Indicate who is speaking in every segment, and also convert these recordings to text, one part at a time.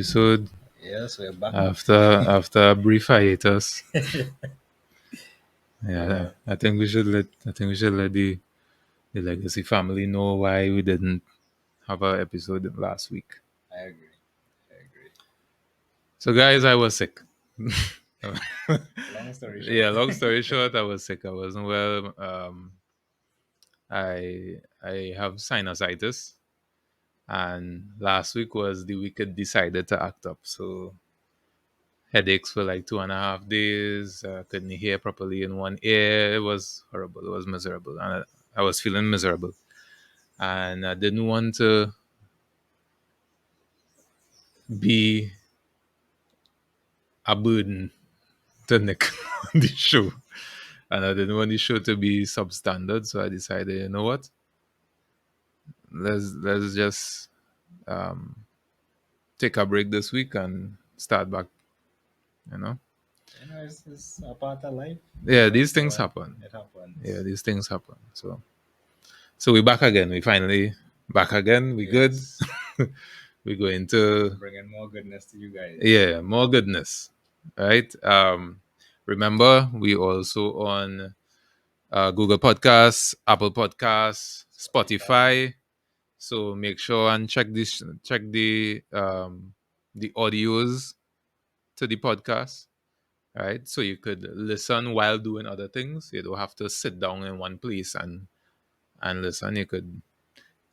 Speaker 1: episode
Speaker 2: Yes, we're back.
Speaker 1: after a brief hiatus. Yeah,
Speaker 2: Yeah,
Speaker 1: I think we should let the legacy family know why we didn't have an episode last week.
Speaker 2: I agree. I agree.
Speaker 1: So guys, I was sick.
Speaker 2: Long story short.
Speaker 1: Yeah, long story short, I was sick. I wasn't well. I have sinusitis, and last week was the week it decided to act up. So headaches for like 2.5 days. Couldn't hear properly in one ear. It was horrible. It was miserable, and I was feeling miserable. And I didn't want to be a burden to Nick on the show, and I didn't want the show to be substandard. So I decided, you know what? Let's just um, take a break this week and start back. You know?
Speaker 2: It's a part of life.
Speaker 1: Yeah, these
Speaker 2: So
Speaker 1: things happen.
Speaker 2: it happens.
Speaker 1: Yeah, these things happen. So we back again. We finally back again. We good.
Speaker 2: Yes.
Speaker 1: We go into
Speaker 2: Bringing more goodness to you guys.
Speaker 1: yeah, more goodness. Right. Remember we also on Google Podcasts, Apple Podcasts, Spotify. So make sure and check the audios to the podcast. Right. So you could listen while doing other things. You don't have to sit down in one place and listen. You could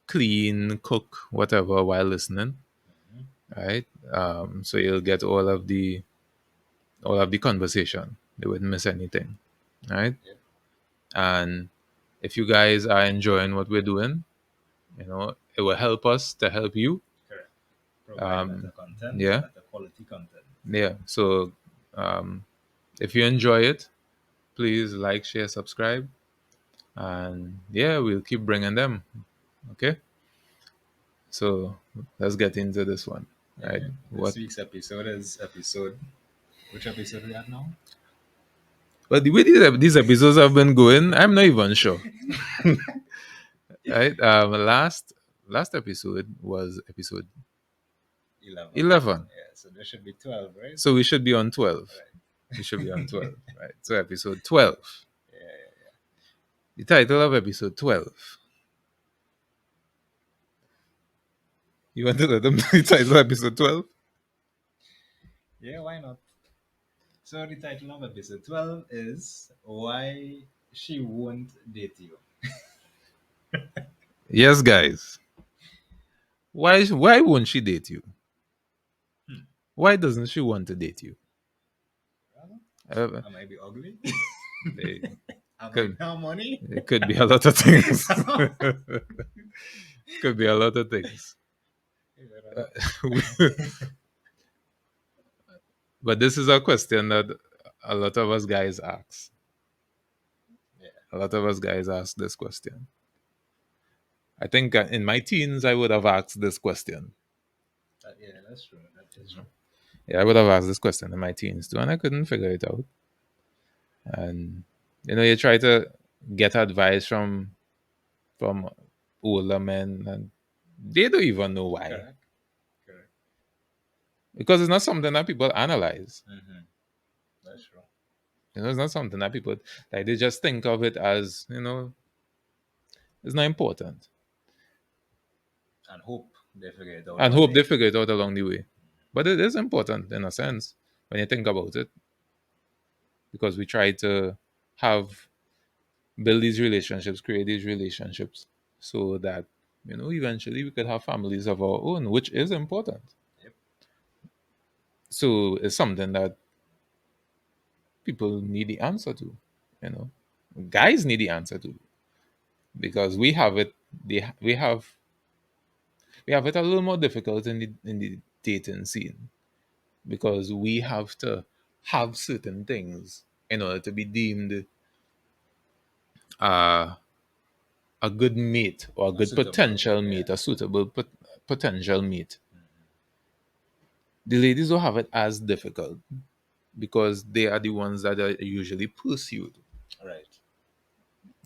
Speaker 1: clean, cook, whatever while listening,
Speaker 2: Mhm.
Speaker 1: right? So you'll get all of the conversation. You wouldn't miss anything, right?
Speaker 2: Yep.
Speaker 1: And if you guys are enjoying what we're doing, it will help us to help you.
Speaker 2: Correct. Provide
Speaker 1: Um,
Speaker 2: better content,
Speaker 1: yeah,
Speaker 2: better quality content.
Speaker 1: yeah. So um, if you enjoy it, please like, share, subscribe, and yeah, we'll keep bringing them. Okay. So let's get into this one, right?
Speaker 2: Yeah.
Speaker 1: What
Speaker 2: This week's episode is episode. Which episode are we at now?
Speaker 1: But the way these episodes have been going, I'm not even sure. Right? Last episode was episode
Speaker 2: 11.
Speaker 1: 11.
Speaker 2: Yeah, so there should be 12, right?
Speaker 1: So we should be on 12.
Speaker 2: Right.
Speaker 1: We should be on 12, right? So episode 12.
Speaker 2: Yeah.
Speaker 1: The title of episode 12. You want to let them know the title of episode 12?
Speaker 2: Yeah, why not? So the title of episode 12 is Why She Won't Date You.
Speaker 1: Yes, guys. Why won't she date you?
Speaker 2: Hmm.
Speaker 1: Why doesn't she want to date you?
Speaker 2: Well,
Speaker 1: Uh,
Speaker 2: I might be ugly.
Speaker 1: it,
Speaker 2: I might
Speaker 1: could,
Speaker 2: have money.
Speaker 1: it could be a lot of things. Could be a lot of things. But this is a question that a lot of us guys ask.
Speaker 2: Yeah,
Speaker 1: A lot of us guys ask this question. I think in my teens, I would have asked this question.
Speaker 2: yeah, that's true. That is true.
Speaker 1: Yeah, I would have asked this question in my teens too, and I couldn't figure it out. And you try to get advice from older men, and they don't even know why,
Speaker 2: Correct. Correct.
Speaker 1: because it's not something that people analyze.
Speaker 2: Mm-hmm. That's true.
Speaker 1: It's not something that people like. They just think of it as it's not important,
Speaker 2: And hope they figure it out
Speaker 1: and
Speaker 2: one
Speaker 1: hope
Speaker 2: day.
Speaker 1: they figure it out along the way. But it is important in a sense when you think about it, because we try to have build these relationships, create these relationships, so that eventually we could have families of our own, which is important.
Speaker 2: Yep.
Speaker 1: So it's something that people need the answer to. You know, guys need the answer to, because we have it. We have it a little more difficult in the dating scene, because we have to have certain things in order to be deemed uh, a good mate, or a
Speaker 2: A
Speaker 1: good
Speaker 2: suitable,
Speaker 1: potential
Speaker 2: yeah.
Speaker 1: mate, a suitable potential mate. The ladies don't have it as difficult, because they are the ones that are usually pursued,
Speaker 2: Right.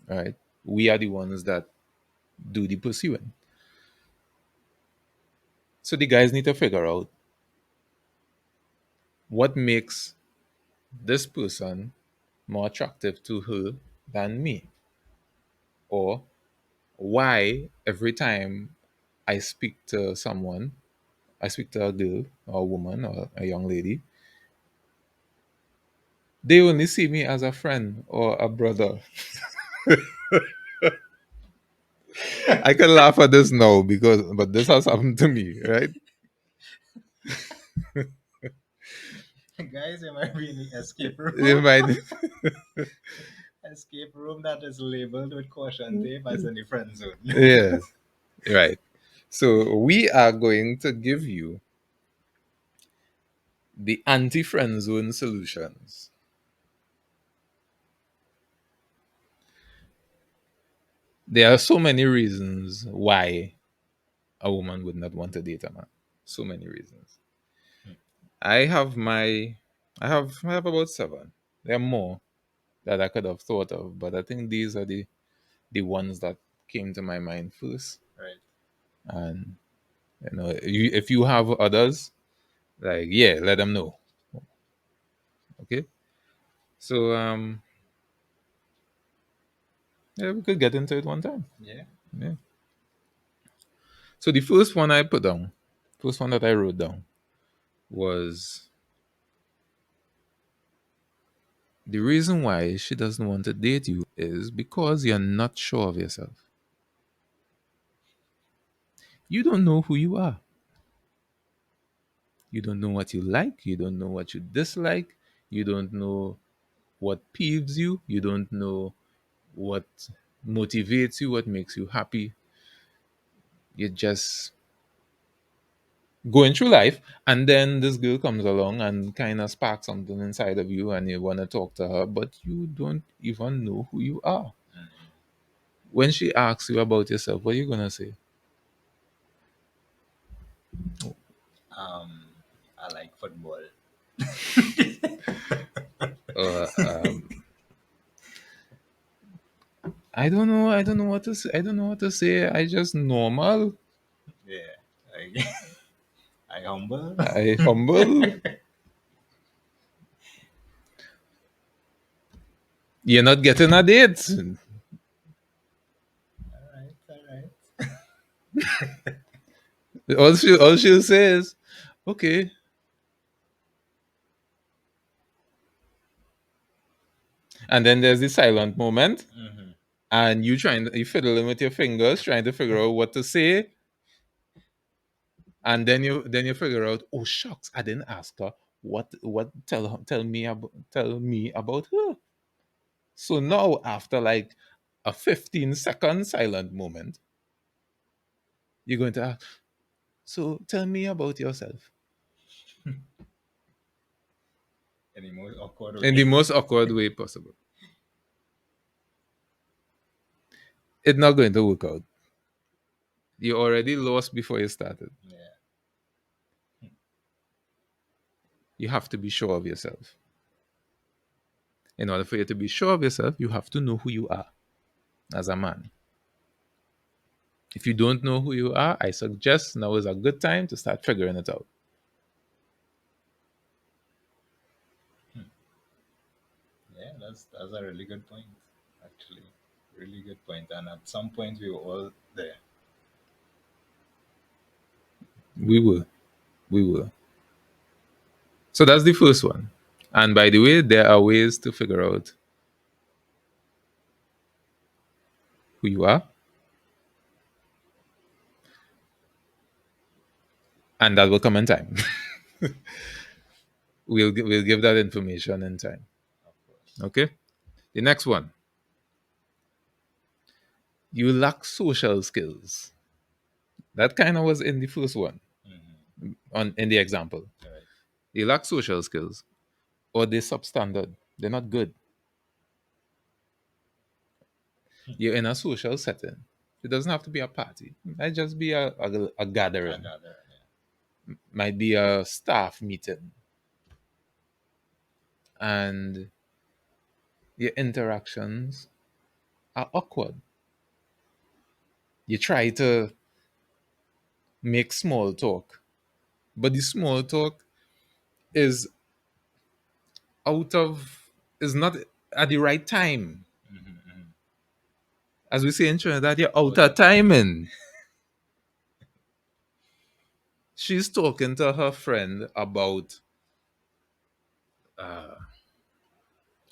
Speaker 1: right? We are the ones that do the pursuing. So the guys need to figure out what makes this person more attractive to her than me? Or why every time I speak to someone, I speak to a girl or a woman or a young lady, they only see me as a friend or a brother. I can laugh at this now because, but this has happened to me, right?
Speaker 2: Guys, you might be in the escape
Speaker 1: They
Speaker 2: room.
Speaker 1: might,
Speaker 2: Escape room that is labeled with caution tape as in the friend zone.
Speaker 1: yes, right. So we are going to give you the anti-friend zone solutions. There are so many reasons why a woman would not want to date a man. So many reasons. I have my, I have about seven. There are more that I could have thought of, but I think these are the ones that came to my mind first.
Speaker 2: Right.
Speaker 1: And if you have others, like yeah, let them know. Okay. So yeah, we could get into it one time.
Speaker 2: Yeah.
Speaker 1: Yeah. So the first one I put down, first one that I wrote down was the reason why she doesn't want to date you is because you're not sure of yourself. You don't know who you are. You don't know what you like. You don't know what you dislike. You don't know what peeves you. You don't know what motivates you, what makes you happy. You're just going through life, and then this girl comes along and kind of sparks something inside of you, and you want to talk to her, but you don't even know who you are. When she asks you about yourself, what are you gonna say?
Speaker 2: Um, I like football.
Speaker 1: Uh, um, I don't know. I don't know what to say. I don't know what to say. I just normal.
Speaker 2: Yeah. I, I humble.
Speaker 1: I humble. You're not getting a date.
Speaker 2: All right. All right.
Speaker 1: All she'll say is, okay. And then there's the silent moment,
Speaker 2: Mm-hmm.
Speaker 1: and you fiddling with your fingers, trying to figure out what to say, and then you figure out, oh shucks, I didn't ask her what tell me about her. So now after like a 15-second silent moment, you're going to ask, so tell me about yourself
Speaker 2: In the most awkward
Speaker 1: in the
Speaker 2: way.
Speaker 1: most awkward way possible. It's not going to work out. You already lost before you started.
Speaker 2: Yeah.
Speaker 1: You have to be sure of yourself. In order for you to be sure of yourself, you have to know who you are as a man. If you don't know who you are, I suggest now is a good time to start figuring it out.
Speaker 2: Yeah. That's a really good point. Actually, really good point. And at some point, we were all there.
Speaker 1: We will. We will. So that's the first one. And by the way, there are ways to figure out who you are, and that will come in time. We'll give that information in time.
Speaker 2: Of course.
Speaker 1: Okay. The next one, you lack social skills. That kind of was in the first one,
Speaker 2: Mm-hmm.
Speaker 1: on in the example.
Speaker 2: All right.
Speaker 1: You lack social skills, or they're substandard. They're not good. You're in a social setting. It doesn't have to be a party. It might just be a
Speaker 2: I
Speaker 1: gathering.
Speaker 2: got there. Yeah.
Speaker 1: Might be a staff meeting, and your interactions are awkward. You try to make small talk, but the small talk is out of is not at the right time.
Speaker 2: Mm-hmm.
Speaker 1: As we say in Trinidad, you're out
Speaker 2: Out
Speaker 1: of
Speaker 2: of time.
Speaker 1: timing. She's talking to her friend about uh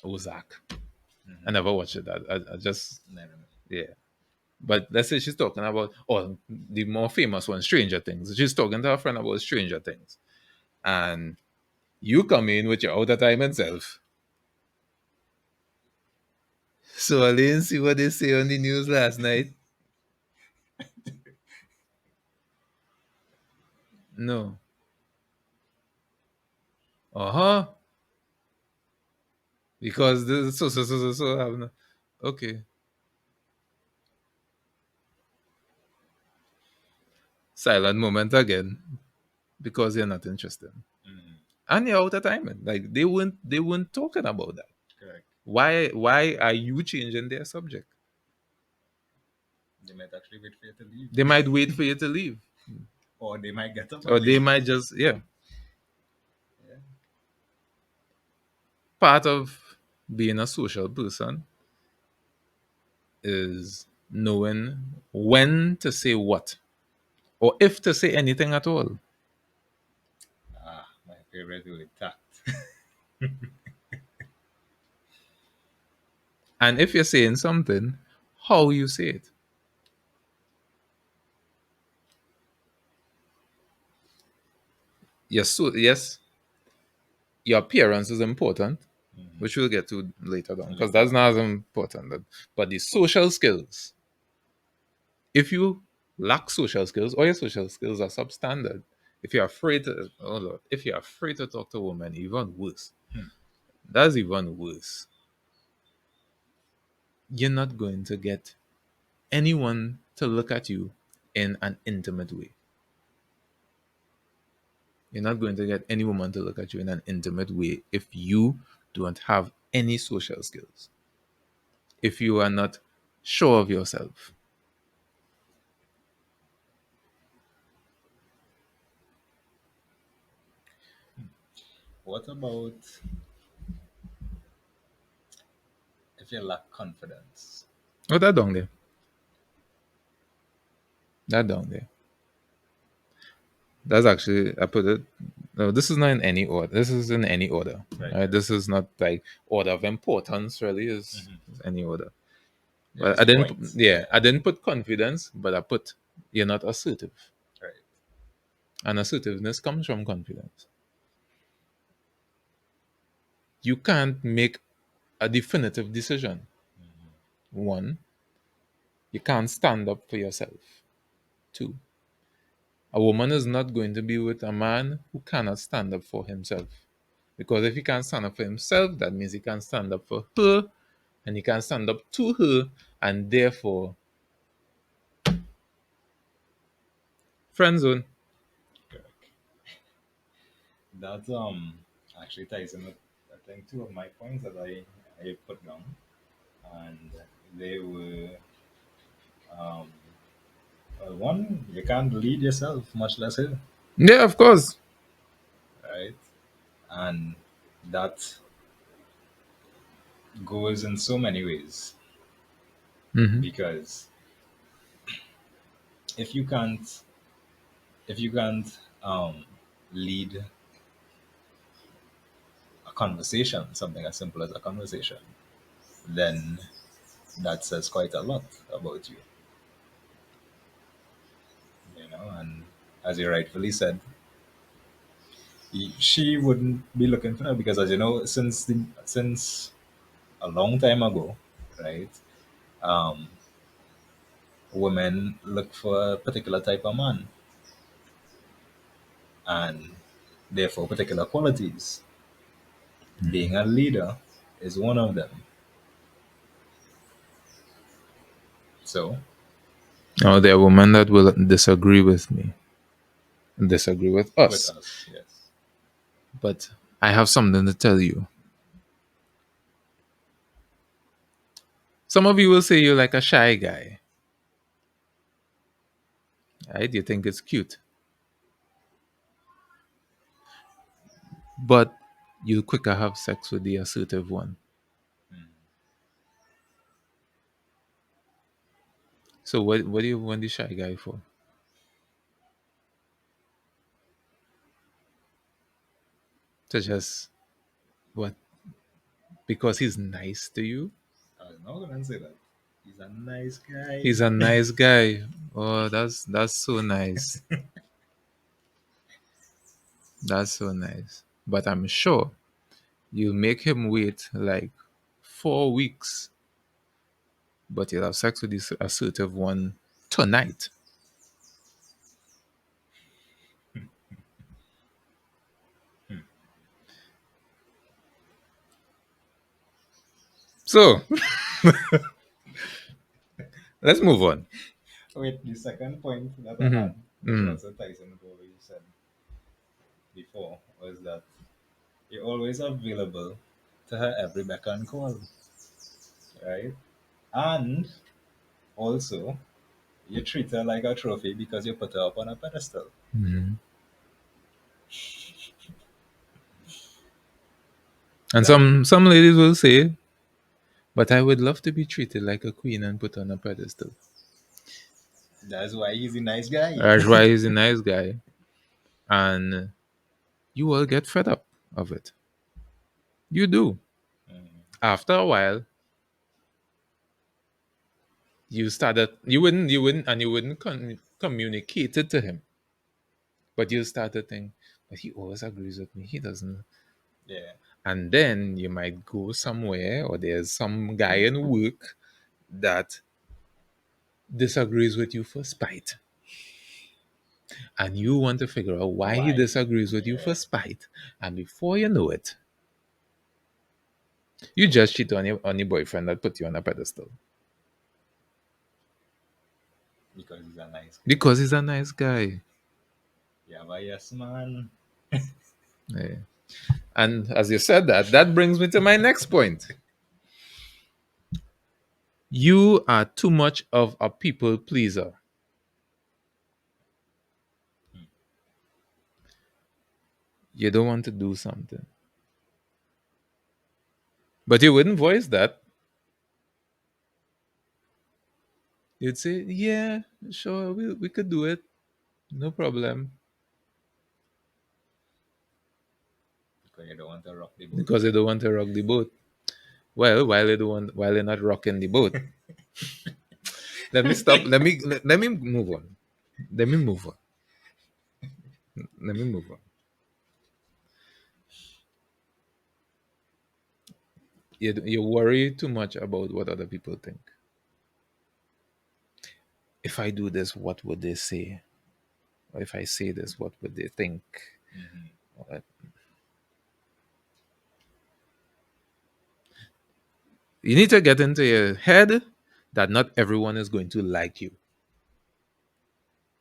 Speaker 1: Ozark. I
Speaker 2: Mm-hmm.
Speaker 1: never watched it. I just
Speaker 2: Never mind.
Speaker 1: yeah. But let's say she's talking about the more famous one, Stranger Things. She's talking to her friend about Stranger Things. And you come in with your out of time and self. So I didn't see what they say on the news last night. No. Uh-huh. Because this so have okay. Silent moment again. Because you're not interested.
Speaker 2: Mm-hmm.
Speaker 1: And you're out of time. Like they weren't talking about that.
Speaker 2: Correct.
Speaker 1: Why are you changing their subject?
Speaker 2: They might actually wait for you to leave,
Speaker 1: They might wait for you to leave.
Speaker 2: or they might get up
Speaker 1: Or
Speaker 2: and
Speaker 1: they
Speaker 2: leave.
Speaker 1: might just yeah.
Speaker 2: Yeah.
Speaker 1: Part of being a social person is knowing when to say what. Or if to say anything at all.
Speaker 2: Ah, my favorite will tact.
Speaker 1: And if you're saying something, how you say it. Yes, so yes, your appearance is important,
Speaker 2: Mm-hmm.
Speaker 1: which we'll get to later on, because
Speaker 2: Later
Speaker 1: that's
Speaker 2: on,
Speaker 1: not as
Speaker 2: yeah.
Speaker 1: important. But the social skills, if you lack social skills or your social skills are substandard, if you're afraid to, oh Lord, if you're afraid to talk to a woman, even worse.
Speaker 2: Hmm.
Speaker 1: That's even worse. You're not going to get anyone to look at you in an intimate way. You're not going to get any woman to look at you in an intimate way if you don't have any social skills. If you are not sure of yourself.
Speaker 2: What about if you lack confidence?
Speaker 1: Oh, that down there. That down there. That's actually I put it. No, this is not in any order. This is in any order.
Speaker 2: Right,
Speaker 1: Right?
Speaker 2: right.
Speaker 1: This is not like order of importance. Really,
Speaker 2: Mm-hmm.
Speaker 1: is any order.
Speaker 2: Yeah,
Speaker 1: But I
Speaker 2: just
Speaker 1: didn't.
Speaker 2: points.
Speaker 1: Yeah,
Speaker 2: Yeah.
Speaker 1: I didn't put confidence, but I put you're not assertive,
Speaker 2: Right.
Speaker 1: and assertiveness comes from confidence. You can't make a definitive decision.
Speaker 2: Mm-hmm.
Speaker 1: One, you can't stand up for yourself. Two, a woman is not going to be with a man who cannot stand up for himself. Because if he can't stand up for himself, that means he can't stand up for her, and he can't stand up to her, and therefore, friend zone.
Speaker 2: Correct. That actually ties in with, I think, two of my points that I put down, and they were um, one, you can't lead yourself, much less her,
Speaker 1: Yeah, of course.
Speaker 2: right? And that goes in so many ways
Speaker 1: Hmm.
Speaker 2: because if you can't if you can't lead a conversation, something as simple as a conversation, then that says quite a lot about you, you know. And as you rightfully said, she wouldn't be looking for that because, as you know, since a long time ago, right? Um, Women look for a particular type of man, and therefore particular qualities. Being a leader is one of them. So,
Speaker 1: Now, there are women that will disagree with me, disagree with
Speaker 2: with
Speaker 1: us,
Speaker 2: us, yes.
Speaker 1: but I have something to tell you. Some of you will say you're like a shy guy, right? You think it's cute. But you'll quicker have sex with the assertive one.
Speaker 2: Mm.
Speaker 1: So what do you want the shy guy for? To just what? Because he's nice to you?
Speaker 2: I was not gonna say that. He's a nice guy.
Speaker 1: He's a nice guy. Oh, that's so nice. That's so nice. But I'm sure you make him wait like 4 weeks, but you'll have sex with this assertive one tonight. So let's move on.
Speaker 2: Wait, the second point that I
Speaker 1: Hmm.
Speaker 2: had, which
Speaker 1: Hmm.
Speaker 2: also ties into what you said before, was that you're always available to her every beck and call, right? And also, you treat her like a trophy because you put her up on a pedestal.
Speaker 1: Hmm. And
Speaker 2: That
Speaker 1: some ladies will say, but I would love to be treated like a queen and put on a pedestal.
Speaker 2: that's why he's a nice guy.
Speaker 1: That's why he's a nice guy. And you will get fed up of it. You do.
Speaker 2: Mm,
Speaker 1: After a while, you wouldn't communicate it to him. But you start to think, but he always agrees with me. He doesn't.
Speaker 2: yeah.
Speaker 1: And then you might go somewhere or there's some guy in work that disagrees with you for spite. And you want to figure out why he
Speaker 2: Why?
Speaker 1: disagrees with you
Speaker 2: Yeah.
Speaker 1: for spite. And before you know it, you just cheat on your boyfriend that put you on a pedestal.
Speaker 2: Because he's a nice guy.
Speaker 1: Because he's a nice guy.
Speaker 2: Yeah, but yes, man.
Speaker 1: Yeah. And as you said that, that brings me to my next point. You are too much of a people pleaser. You don't want to do something. But you wouldn't voice that. You'd say, yeah, sure, we could do it. No problem.
Speaker 2: Because you don't want to rock the boat.
Speaker 1: Because you don't want to rock the boat. Well, while you're not rocking the boat, let me stop. Let me move on. Let me move on. Let me move on. You worry too much about what other people think. If I do this, what would they say? Or if I say this, what would they think?
Speaker 2: Hmm.
Speaker 1: Uh, You need to get into your head that not everyone is going to like you.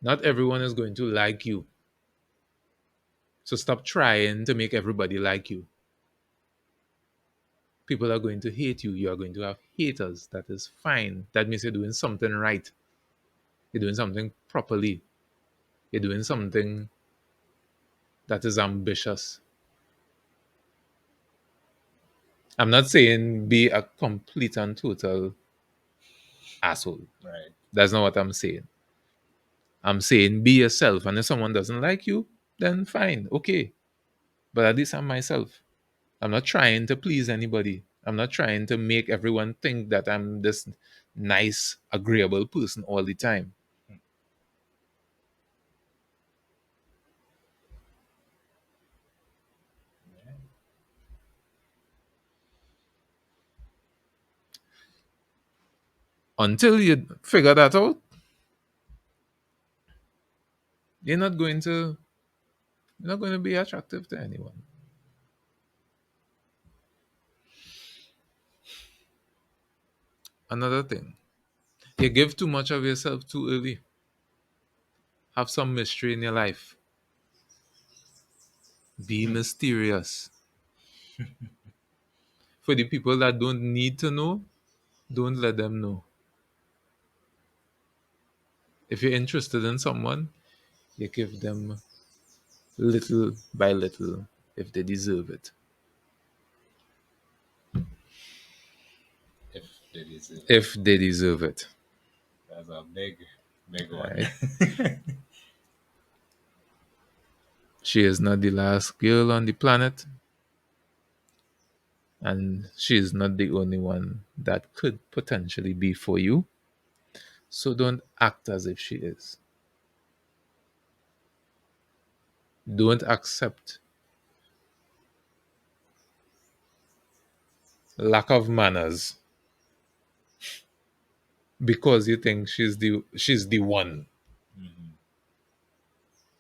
Speaker 1: Not everyone is going to like you. So stop trying to make everybody like you. People are going to hate you. You are going to have haters. That is fine. That means you're doing something right. You're doing something properly. You're doing something that is ambitious. I'm not saying be a complete and total asshole.
Speaker 2: Right.
Speaker 1: That's not what I'm saying. I'm saying be yourself. And if someone doesn't like you, then fine, okay. But at least I'm myself. I'm not trying to please anybody. I'm not trying to make everyone think that I'm this nice, agreeable person all the time.
Speaker 2: Yeah.
Speaker 1: Until you figure that out, you're not going to you're not going to be attractive to anyone. Another thing, you give too much of yourself too early. Have some mystery in your life. Be mysterious. For the people that don't need to know, don't let them know. If you're interested in someone, you give them little by little if they deserve it.
Speaker 2: They deserve it.
Speaker 1: if they deserve it.
Speaker 2: That's a big, big one.
Speaker 1: Right? She is not the last girl on the planet, and she is not the only one that could potentially be for you. So don't act as if she is. Don't accept lack of manners because you think she's the one.
Speaker 2: Mhm.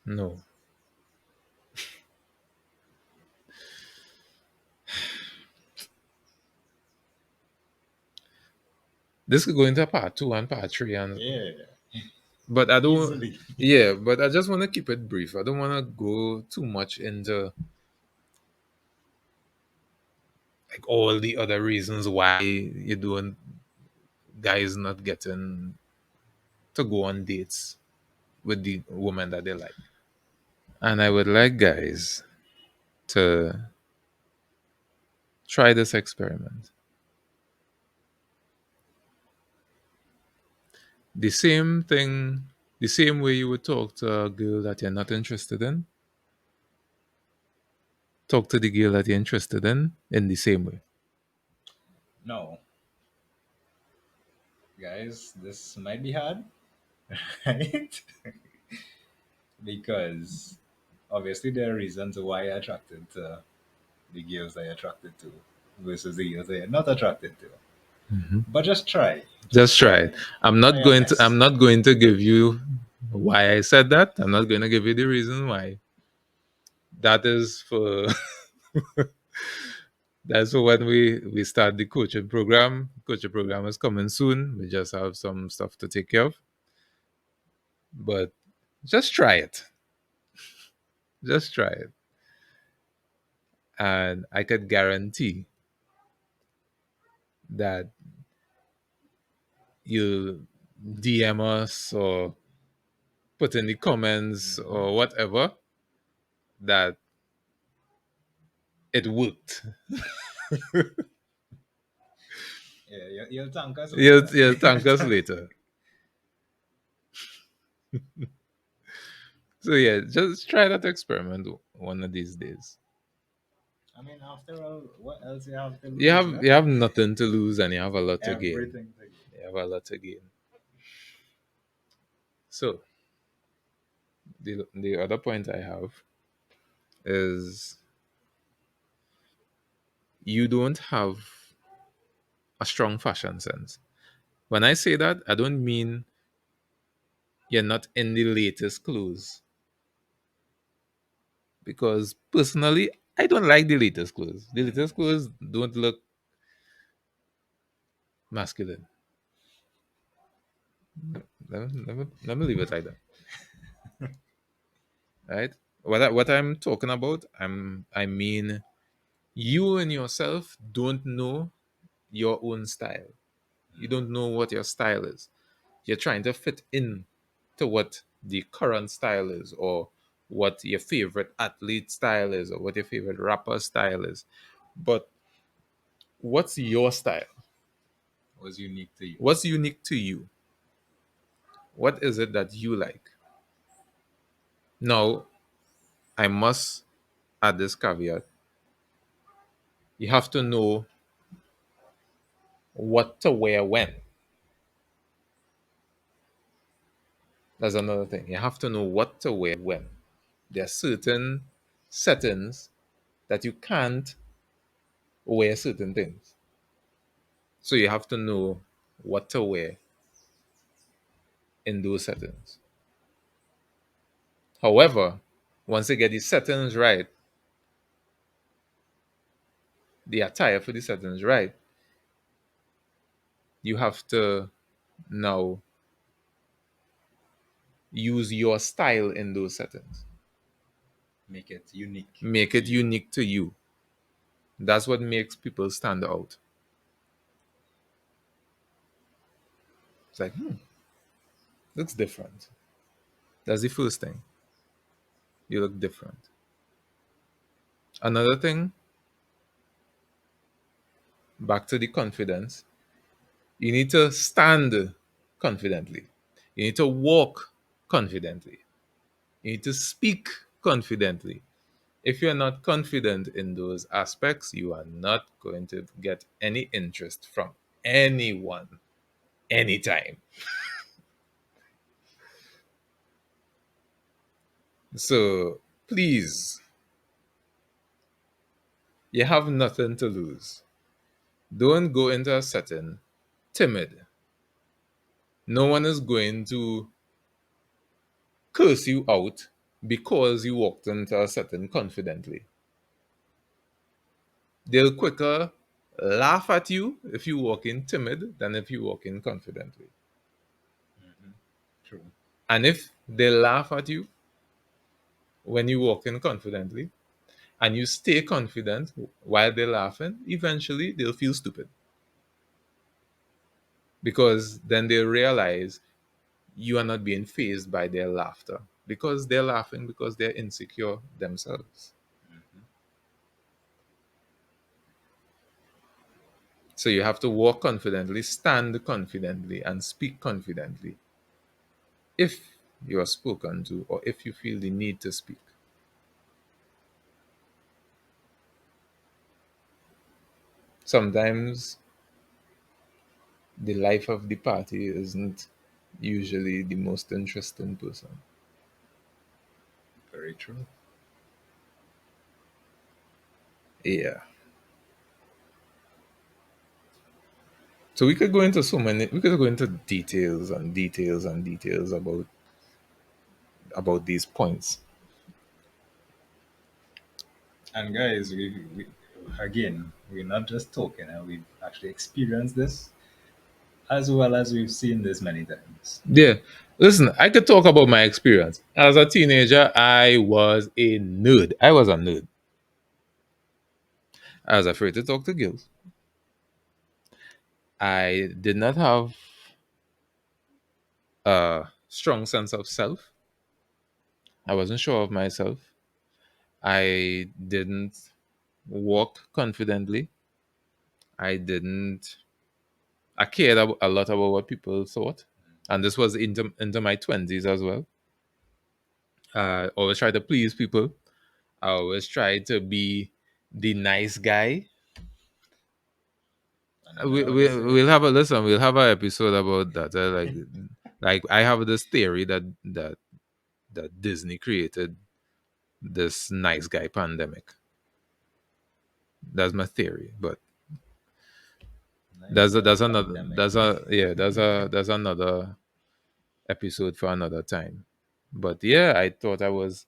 Speaker 1: No. This could go into part two and part three, and
Speaker 2: Yeah,
Speaker 1: but I don't.
Speaker 2: easily.
Speaker 1: Yeah, but I just want to keep it brief. I don't want to go too much into like all the other reasons why you don't guys not getting to go on dates with the woman that they like. And I would like guys to try this experiment. The same thing, the same way you would talk to a girl that you're not interested in, talk to the girl that you're interested in the same way.
Speaker 2: No, guys, this might be hard, right? Because obviously there are reasons why you're attracted to the girls that you're attracted to versus the girls that you're not attracted to. But just try. Just
Speaker 1: Just try it.
Speaker 2: try. Try your
Speaker 1: I'm
Speaker 2: best.
Speaker 1: not going to give you why I said that. I'm not going to give you the reason why. That is for that's for when we start the coaching program. Coaching program is coming soon. We just have some stuff to take care of. But just try it. Just try it. And I could guarantee that you DM us or put in the comments
Speaker 2: Mhm.
Speaker 1: or whatever that it worked.
Speaker 2: Yeah, you'll thank us
Speaker 1: You'll,
Speaker 2: later.
Speaker 1: you'll thank us later. So yeah, just try that experiment one of these days.
Speaker 2: I mean, after all, what else you have to
Speaker 1: You
Speaker 2: lose,
Speaker 1: have
Speaker 2: no?
Speaker 1: you have nothing to lose and you have a lot to gain.
Speaker 2: Everything to you.
Speaker 1: You have a lot to gain. So the other point I have is you don't have a strong fashion sense. When I say that, I don't mean you're not in the latest clothes. Because personally, I don't like the latest clothes. The latest clothes don't look masculine. Let me leave it like that. Right? What I'm talking about, I mean you and yourself don't know your own style. You don't know what your style is. You're trying to fit in to what the current style is, or what your favorite athlete style is, or what your favorite rapper style is. But what's your style?
Speaker 2: Was unique to you.
Speaker 1: What's unique to you? What is it that you like? Now, I must add this caveat. You have to know what to wear when. That's another thing. You have to know what to wear when. There are certain settings that you can't wear certain things. So you have to know what to wear in those settings. However, once you get the settings right, the attire for the settings right, you have to now use your style in those settings.
Speaker 2: Make it unique
Speaker 1: Make
Speaker 2: to
Speaker 1: it
Speaker 2: you.
Speaker 1: unique to you. That's what makes people stand out. It's like, looks different. That's the first thing. You look different. Another thing, back to the confidence. You need to stand confidently. You need to walk confidently. You need to speak confidently. If you're not confident in those aspects, you are not going to get any interest from anyone anytime. So please, you have nothing to lose. Don't go into a setting timid. No one is going to curse you out because you walked into a setting confidently. They'll quicker laugh at you if you walk in timid than if you walk in confidently.
Speaker 2: Mm-hmm. True.
Speaker 1: And if they laugh at you when you walk in confidently and you stay confident while they're laughing, eventually they'll feel stupid because then they realize you are not being phased by their laughter because they're laughing because they're insecure themselves.
Speaker 2: Mm-hmm.
Speaker 1: So you have to walk confidently, stand confidently, and speak confidently if you are spoken to or if you feel the need to speak. Sometimes the life of the party isn't usually the most interesting person.
Speaker 2: Very true.
Speaker 1: Yeah. So we could go into we could go into details and details and details about these points.
Speaker 2: And guys, we again, we're not just talking, we've actually experienced this as well as we've seen this many times.
Speaker 1: Yeah. Listen, I could talk about my experience. As a teenager, I was a nerd. I was a nerd. I was afraid to talk to girls. I did not have a strong sense of self. I wasn't sure of myself. I didn't walk confidently. I didn't. I cared a lot about what people thought, and this was into my 20s as well. Always try to please people. I always try to be the nice guy.
Speaker 2: And you know what they say?
Speaker 1: We'll have a listen. We'll have an episode about that. Like I have this theory that Disney created this nice guy pandemic. That's my theory, but
Speaker 2: Nice guy
Speaker 1: that's another
Speaker 2: pandemic.
Speaker 1: that's a yeah that's another episode for another time. But yeah, I thought I was,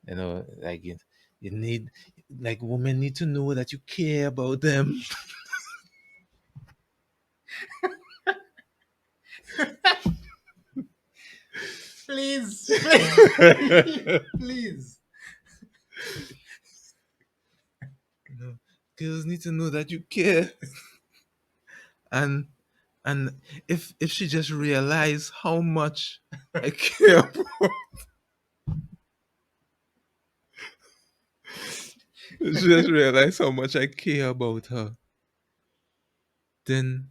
Speaker 1: like you need, like, women need to know that you care about them.
Speaker 2: Please, please, please.
Speaker 1: You know, girls need to know that you care, and if she just realized how much I care about, if she just realized how much I care about her, then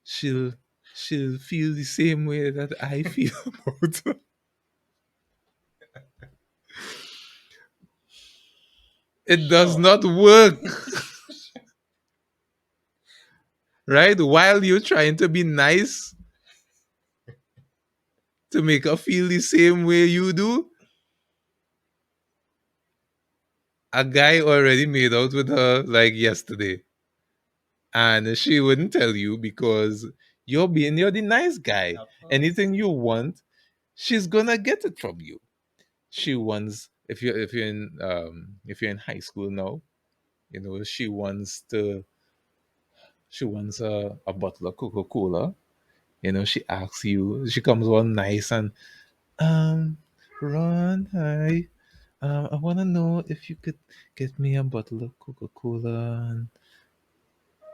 Speaker 1: she'll she'll feel the same way that I feel about her. It does
Speaker 2: Sure.
Speaker 1: not work, right? While you're trying to be nice to make her feel the same way you do, a guy already made out with her like yesterday. And she wouldn't tell you because you're the nice guy.
Speaker 2: Of course.
Speaker 1: Anything you want, she's gonna get it from you. She wants, if you're in high school now, she wants a bottle of Coca-Cola. She asks you, she comes on nice and um Ron, hi. I wanna know if you could get me a bottle of Coca-Cola,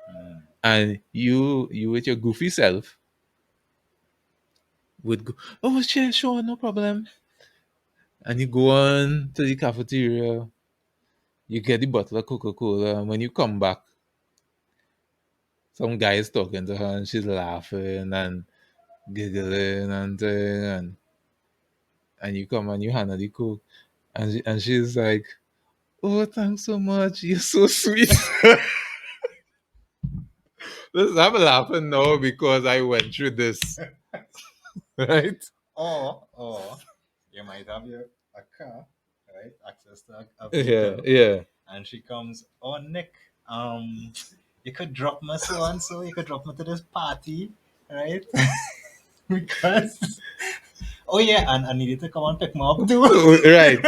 Speaker 2: Mm.
Speaker 1: and you with your goofy self would go, oh sure, sure, no problem. And you go on to the cafeteria, you get the bottle of Coca-Cola, and when you come back, some guy is talking to her and she's laughing and giggling and thing, and you come and you hand her the coke, and she's like, "Oh, thanks so much. You're so sweet." Listen, I'm laughing now because I went through this, right?
Speaker 2: Or you might have a car, right? Access to a
Speaker 1: Yeah,
Speaker 2: vehicle,
Speaker 1: yeah.
Speaker 2: and she comes, "Oh, Nick, you could drop me so and so. You could drop me to this party, right? Because oh yeah, and I needed to come and pick me up too."
Speaker 1: Right.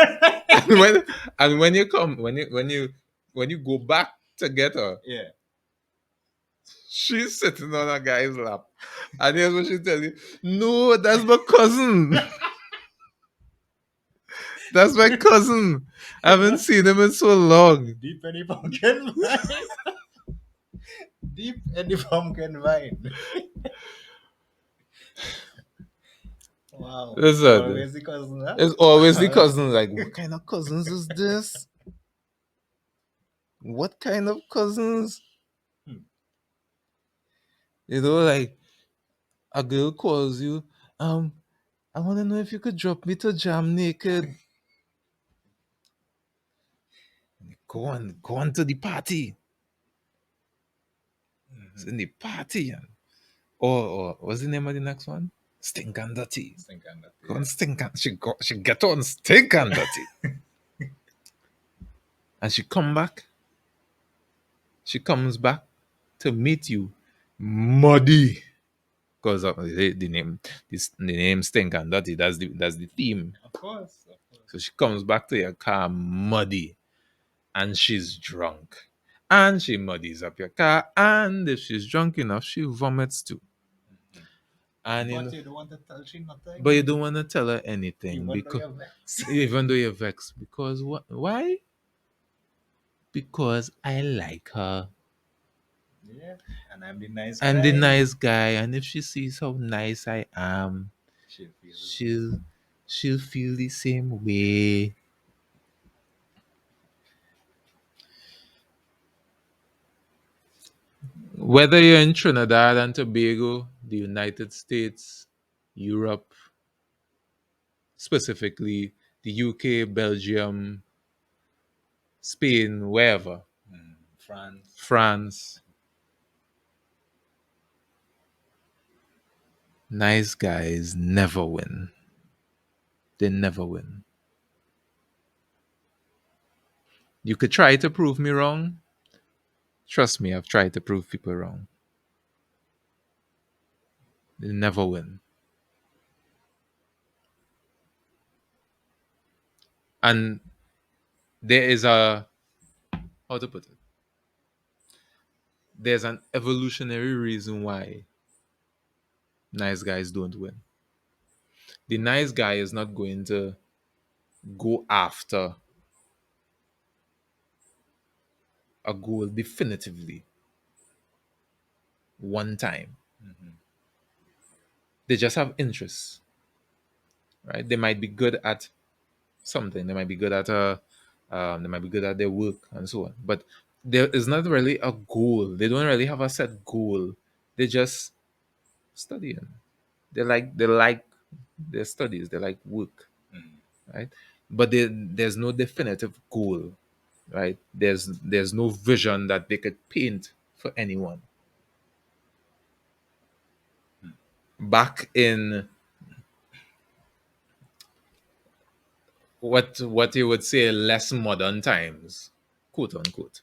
Speaker 1: And when you come when you go back to get her,
Speaker 2: Yeah.
Speaker 1: she's sitting on a guy's lap. And here's what she tell you. No, that's my cousin. That's my cousin. I haven't seen him in so long.
Speaker 2: Deep in the pumpkin vine. Deep in the pumpkin vine. Wow.
Speaker 1: Listen,
Speaker 2: Always the cousin, huh?
Speaker 1: it's always the cousin. Like, what kind of cousins is this? What kind of cousins?
Speaker 2: Hmm.
Speaker 1: Like a girl calls you, I want to know if you could drop me to Jam Naked. Go on to the party. It's in the party. Or what's the name of the next one? Stink and Dirty.
Speaker 2: Think on that.
Speaker 1: Go on Stink and she get on Stink and Dirty. And she come back. She comes back to meet you muddy. Because of the name, the name Stink and Dirty. That's the theme.
Speaker 2: Of course, of course.
Speaker 1: So she comes back to your car muddy, and she's drunk. And she muddies up your car, and if she's drunk enough, she vomits too. And
Speaker 2: But you don't want to tell she nothing.
Speaker 1: but you don't want to tell her anything
Speaker 2: Even though
Speaker 1: because
Speaker 2: you're vexed.
Speaker 1: even though you're vexed, because what? Why? Because I like her.
Speaker 2: Yeah. And I'm the nice
Speaker 1: I'm the
Speaker 2: guy.
Speaker 1: nice guy, and if she sees how nice I am,
Speaker 2: She feels.
Speaker 1: she'll she'll feel the same way. Whether you're in Trinidad and Tobago, the United States, Europe, specifically the UK, Belgium, Spain, wherever,
Speaker 2: France.
Speaker 1: France, nice guys never win. They never win. You could try to prove me wrong. Trust me, I've tried to prove people wrong. They never win. And there is how to put it? There's an evolutionary reason why nice guys don't win. The nice guy is not going to go after a goal definitively one time. They just have interests, right? They might be good at something. They might be good at they might be good at their work and so on. But there is not really a goal. They don't really have a set goal. They just studying. They like their studies. They like work, right? But there's no definitive goal, right? There's no vision that they could paint for anyone. Back in what you would say less modern times, quote unquote,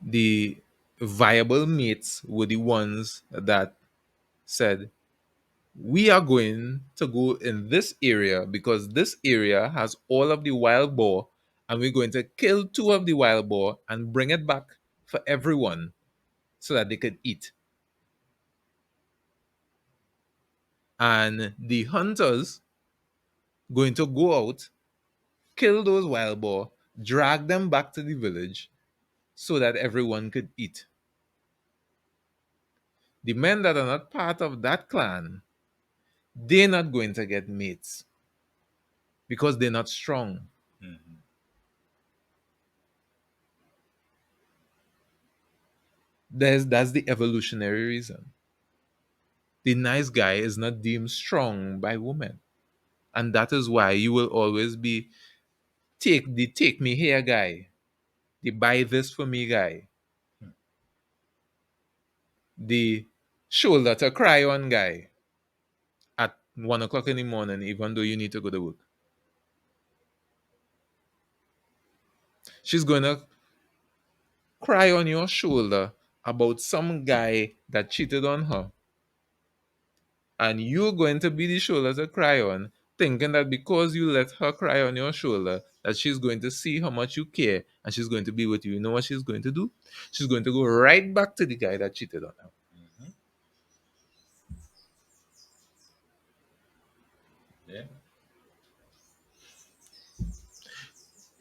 Speaker 1: the viable mates were the ones that said, we are going to go in this area because this area has all of the wild boar, and we're going to kill two of the wild boar and bring it back for everyone so that they could eat. And the hunters going to go out, kill those wild boar, drag them back to the village so that everyone could eat. The men that are not part of that clan, they're not going to get mates because they're not strong. That's the evolutionary reason. The nice guy is not deemed strong by women. And that is why you will always be take me here guy, the buy this for me guy, the shoulder to cry on guy at 1 o'clock in the morning, even though you need to go to work. She's gonna cry on your shoulder about some guy that cheated on her, and you're going to be the shoulder to cry on, thinking that because you let her cry on your shoulder, that she's going to see how much you care and she's going to be with you. You know what she's going to do? She's going to go right back to the guy that cheated on her.
Speaker 2: Mm-hmm. Yeah.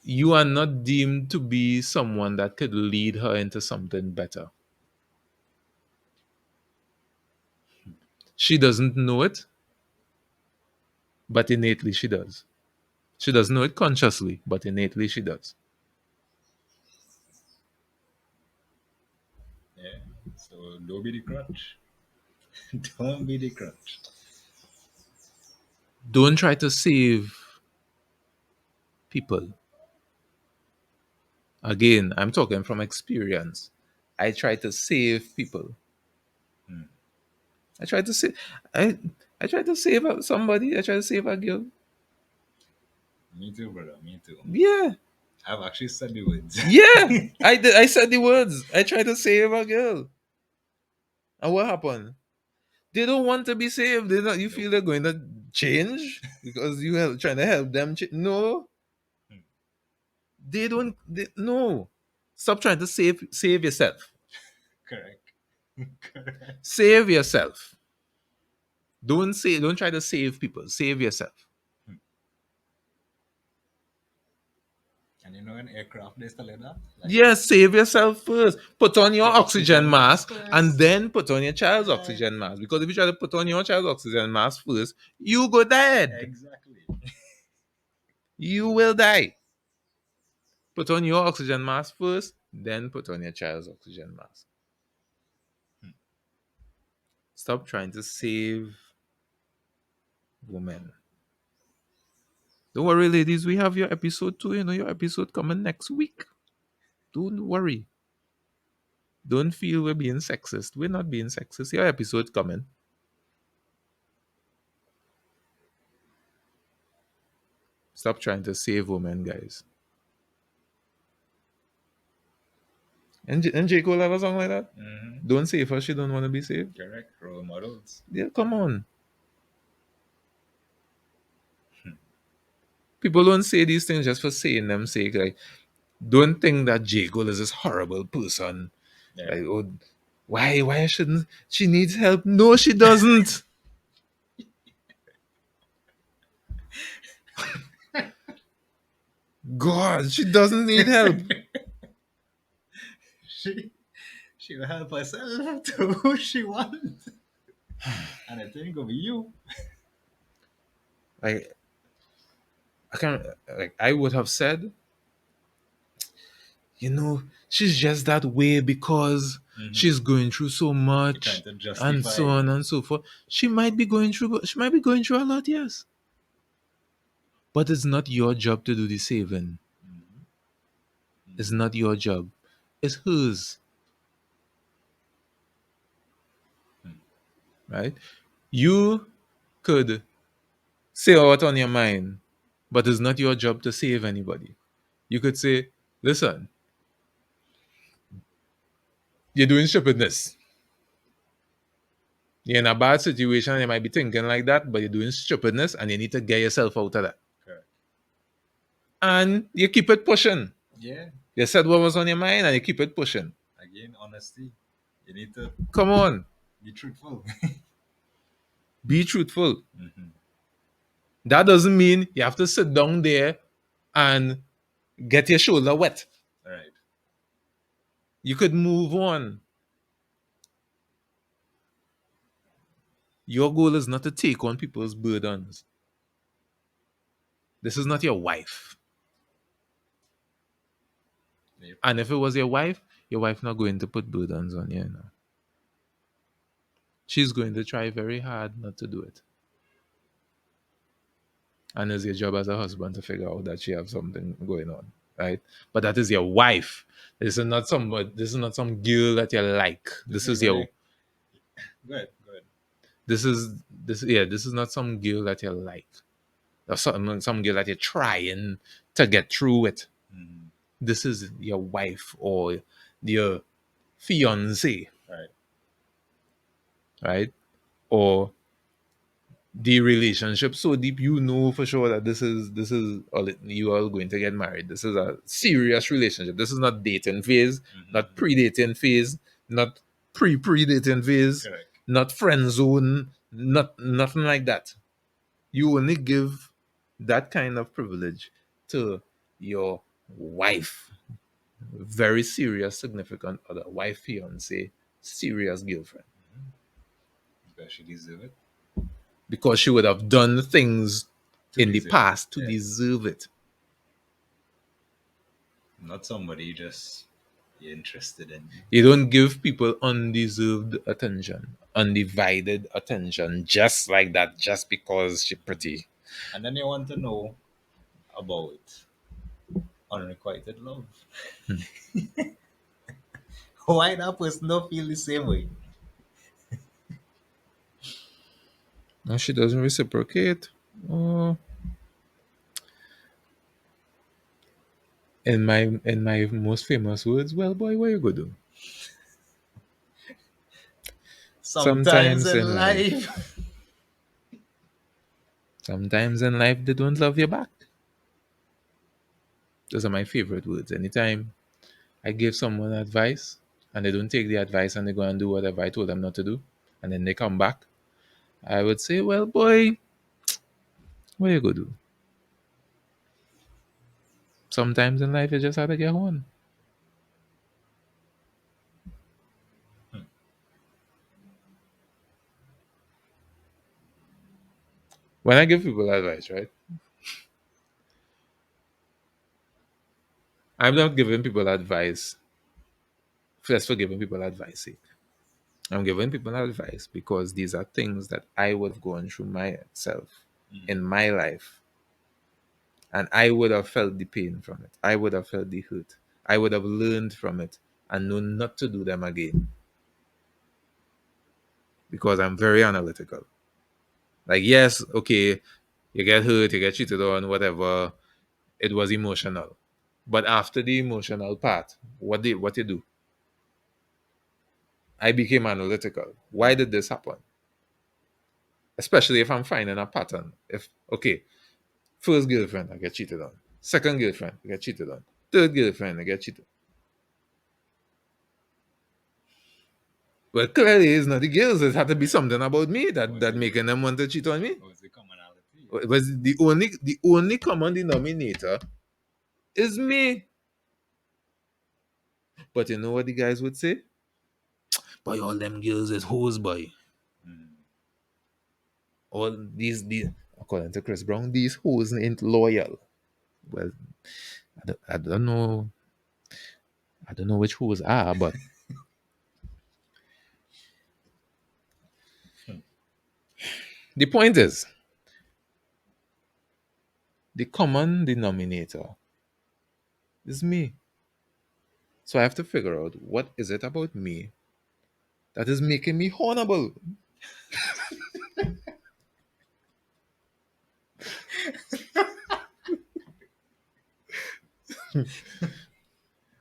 Speaker 1: You are not deemed to be someone that could lead her into something better. She doesn't know it, but innately she does. She doesn't know it consciously, but innately she does.
Speaker 2: Yeah. So don't be the crutch. Don't be the crutch.
Speaker 1: Don't try to save people. Again, I'm talking from experience. I try to save people.
Speaker 2: Hmm.
Speaker 1: I try to save. I I try to save somebody. I try to save a girl.
Speaker 2: Me too, brother. Me too.
Speaker 1: Yeah,
Speaker 2: I've actually said the words.
Speaker 1: yeah. I did. I said the words. I try to save a girl. And what happened? They don't want to be saved. They not. You
Speaker 2: Nope.
Speaker 1: feel they're going to change because you are trying to help them. No,
Speaker 2: Hmm.
Speaker 1: they don't. No. Stop trying to save yourself.
Speaker 2: Correct. Correct.
Speaker 1: Save yourself. Don't try to save people. Save yourself.
Speaker 2: Hmm. And you know an aircraft they still like that? Like
Speaker 1: Yes, save yourself first. Put on your
Speaker 2: your
Speaker 1: oxygen
Speaker 2: oxygen mask
Speaker 1: mask and
Speaker 2: first.
Speaker 1: then put on your child's
Speaker 2: Yeah.
Speaker 1: oxygen mask. Because if you try to put on your child's oxygen mask first, you go dead.
Speaker 2: Exactly.
Speaker 1: You will die. Put on your oxygen mask first, then put on your child's oxygen mask.
Speaker 2: Hmm.
Speaker 1: Stop trying to save women. Don't worry, ladies. We have your episode 2. You know, your episode coming next week. Don't worry. Don't feel we're being sexist. We're not being sexist. Your episode coming. Stop trying to save women, guys. And J. Cole have a song like that?
Speaker 2: Mm-hmm.
Speaker 1: Don't save her, she don't want to be saved.
Speaker 2: Correct. Role models.
Speaker 1: Yeah, come on. People don't say these things just for saying them sake. Like, don't think that J. Cole is this horrible person.
Speaker 2: Yeah.
Speaker 1: Like, oh, why shouldn't she needs help? No, she doesn't. God, she doesn't need help.
Speaker 2: she she'll help herself to who she wants. And I think it'll be you.
Speaker 1: Like, I can't. Like, I would have said, she's just that way because
Speaker 2: Mm-hmm.
Speaker 1: she's going through so
Speaker 2: You're trying
Speaker 1: much
Speaker 2: to
Speaker 1: and so
Speaker 2: justify.
Speaker 1: on and so forth. She might be going through a lot, yes. But it's not your job to do the saving.
Speaker 2: Mm-hmm.
Speaker 1: It's not your job. It's hers,
Speaker 2: Mm-hmm.
Speaker 1: right? You could say what on your mind, but it's not your job to save anybody. You could say, listen, you're doing stupidness. You're in a bad situation, you might be thinking like that, but you're doing stupidness and you need to get yourself out of that.
Speaker 2: Correct.
Speaker 1: And you keep it pushing.
Speaker 2: Yeah.
Speaker 1: You said what was on your mind and you keep it pushing.
Speaker 2: Again, honesty. You need to
Speaker 1: Come on,
Speaker 2: be truthful.
Speaker 1: be truthful.
Speaker 2: Mm-hmm.
Speaker 1: That doesn't mean you have to sit down there and get your shoulder wet.
Speaker 2: All right.
Speaker 1: You could move on. Your goal is not to take on people's burdens. This is not your wife.
Speaker 2: Yep.
Speaker 1: And if it was your wife, your wife not going to put burdens on you, you know. She's going to try very hard not to do it. And it's your job as a husband to figure out that she have something going on, right? But that is your wife. This is not some girl that you like.
Speaker 2: Just
Speaker 1: This
Speaker 2: like
Speaker 1: is
Speaker 2: when
Speaker 1: your
Speaker 2: I good, good.
Speaker 1: this is not some girl that you like. Or some girl that you're trying to get through with.
Speaker 2: Mm-hmm.
Speaker 1: This is your wife or your fiance,
Speaker 2: Right.
Speaker 1: right? Or the relationship so deep, you know for sure that this is all you are going to get married. This is a serious relationship. This is not dating phase, not
Speaker 2: Mm-hmm.
Speaker 1: pre-dating phase, not pre-dating phase,
Speaker 2: Correct.
Speaker 1: not friend zone, not nothing like that. You only give that kind of privilege to your wife, very serious, significant other, wife, fiance, serious girlfriend,
Speaker 2: Mm-hmm. Because she deserve it
Speaker 1: because she would have done things
Speaker 2: to
Speaker 1: in the
Speaker 2: deserve it.
Speaker 1: past to
Speaker 2: Yeah.
Speaker 1: deserve it.
Speaker 2: Not somebody you just you're interested in.
Speaker 1: You don't give people undeserved attention, undivided attention, just like that, just because she's pretty.
Speaker 2: And then you want to know about unrequited love. Why that person don't feel the same way?
Speaker 1: And she doesn't reciprocate. Oh, in my most famous words, well, boy, what you go do?
Speaker 2: Sometimes
Speaker 1: Sometimes
Speaker 2: in
Speaker 1: in life,
Speaker 2: life.
Speaker 1: sometimes in life, they don't love you back. Those are my favorite words. Anytime I give someone advice and they don't take the advice and they go and do whatever I told them not to do, and then they come back, I would say, well, boy, what you go do? Sometimes in life, you just have to get on. When I give people advice, right, I'm not giving people advice just for giving people advice sake. I'm giving people advice because these are things that I would have gone through myself
Speaker 2: Mhm.
Speaker 1: in my life, and I would have felt the pain from it. I would have felt the hurt. I would have learned from it and known not to do them again because I'm very analytical. Like, yes, okay, you get hurt, you get cheated on, whatever. It was emotional. But after the emotional part, what you do? I became analytical. Why did this happen? Especially if I'm finding a pattern. If okay, first girlfriend I get cheated on. Second girlfriend I get cheated on. Third girlfriend I get cheated. Well, clearly it's not the girls. It had to be
Speaker 2: Right.
Speaker 1: something about me
Speaker 2: What was
Speaker 1: that
Speaker 2: it?
Speaker 1: making them want to cheat on me.
Speaker 2: What was the commonality?
Speaker 1: It was the only common denominator is me. But you know what the guys would say? Boy, all them girls is hoes, boy.
Speaker 2: Mm.
Speaker 1: All these according to Chris Brown, these hoes ain't loyal. Well, I don't know which hoes are, but the point is, the common denominator is me. So I have to figure out what is it about me that is making me honorable.